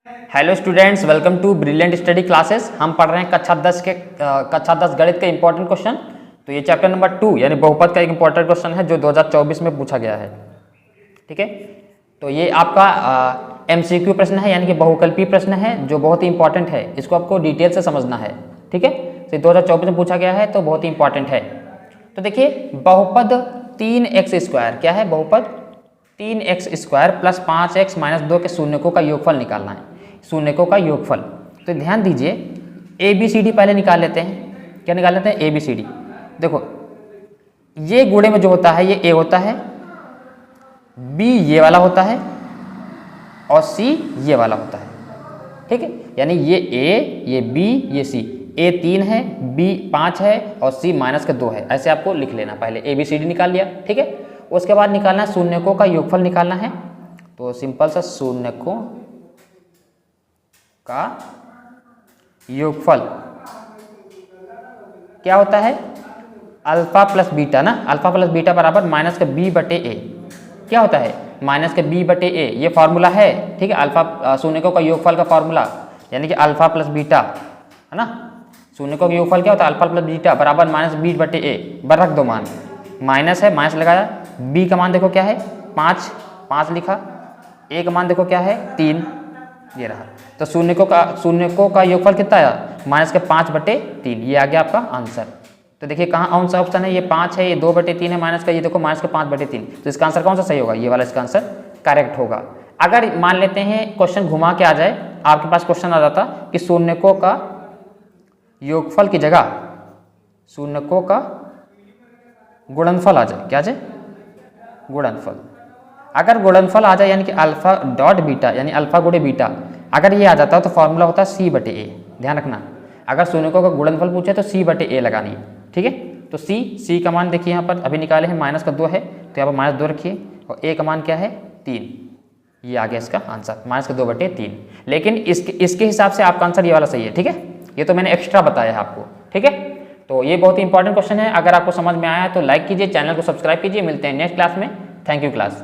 Hello students, welcome to brilliant study classes. हम पढ़ रहे हैं कक्षा 10 गणित के इंपॉर्टेंट क्वेश्चन। तो ये चैप्टर नंबर 2 यानी बहुपद का एक इंपॉर्टेंट क्वेश्चन है जो 2024 में पूछा गया है। ठीक है, तो ये आपका MCQ प्रश्न है यानी कि बहुकल्पीय प्रश्न है जो बहुत ही इंपॉर्टेंट है। इसको आपको डिटेल से समझना है। ठीक है, तो 2024 में पूछा गया है तो बहुत ही इंपॉर्टेंट है। तो देखिए, बहुपद 3x² क्या है? बहुपद 3x² प्लस 5x माइनस 2 के शून्यकों का योगफल निकालना है। शून्यकों का योगफल, तो ध्यान दीजिए, ABCD पहले निकाल लेते हैं। क्या निकाल लेते हैं? ABCD। देखो, ये गुणे में जो होता है ये A होता है, B ये वाला होता है और C ये वाला होता है। ठीक है, यानी ये A, ये B, ये C। A 3 है, B 5 है और C माइनस का 2 है। ऐसे आपको लिख लेना। पहले ABCD निकाल लिया। ठीक है, उसके बाद निकालना है शून्यकों का योगफल निकालना है। तो सिंपल सा शून्यकों का योगफल क्या होता है? अल्फा प्लस बीटा ना। अल्फा प्लस बीटा बराबर माइनस का B बटे A। क्या होता है? माइनस का B बटे A। ये फार्मूला है। ठीक है, अल्फा शून्यकों का योगफल का फार्मूला यानी कि अल्फा प्लस बीटा है ना। शून्यकों का योगफल क्या होता है? अल्फा प्लस बीटा बराबर माइनस B बटे A। बर रख दो मान, माइनस है, माइनस लगाया। B का मान देखो क्या है? 5 लिखा। A का मान देखो क्या है? 3। ये रहा। तो शून्यकों का योगफल कितना आया? माइनस के 5 बटे 3। ये आ गया आपका आंसर। तो देखिए कहाँ कौन सा ऑप्शन है? ये 5 है, ये 2 बटे 3 है माइनस का, ये देखो माइनस के 5 बटे 3। तो इसका आंसर कौन सा सही होगा? ये वाला इसका आंसर करेक्ट होगा। अगर मान लेते हैं क्वेश्चन घुमा के आ जाए, आपके पास क्वेश्चन आ जाता कि शून्यकों का योगफल की जगह शून्यकों का गुणनफल आ जाए। क्या आ जाए? गुणनफल। अगर गुणनफल आ जाए यानी कि अल्फा डॉट बीटा यानी अल्फा गुणे बीटा, अगर ये आ जाता है तो फॉर्मूला होता है C बटे A। ध्यान रखना, अगर शून्यकों का गुणनफल पूछे तो C बटे A लगानी है। ठीक है, तो C का मान देखिए यहाँ पर अभी निकाले हैं, माइनस का 2 है तो यहाँ पर माइनस 2 रखिए और A का मान क्या है? 3। ये आ गया इसका आंसर, माइनस का 2 बटे 3। लेकिन इसके हिसाब से आपका आंसर ये वाला सही है। ठीक है, ये तो मैंने एक्स्ट्रा बताया है आपको। ठीक है, तो ये बहुत ही इंपॉर्टेंट क्वेश्चन है। अगर आपको समझ में आया तो लाइक कीजिए, चैनल को सब्सक्राइब कीजिए। मिलते हैं नेक्स्ट क्लास में। Thank you class.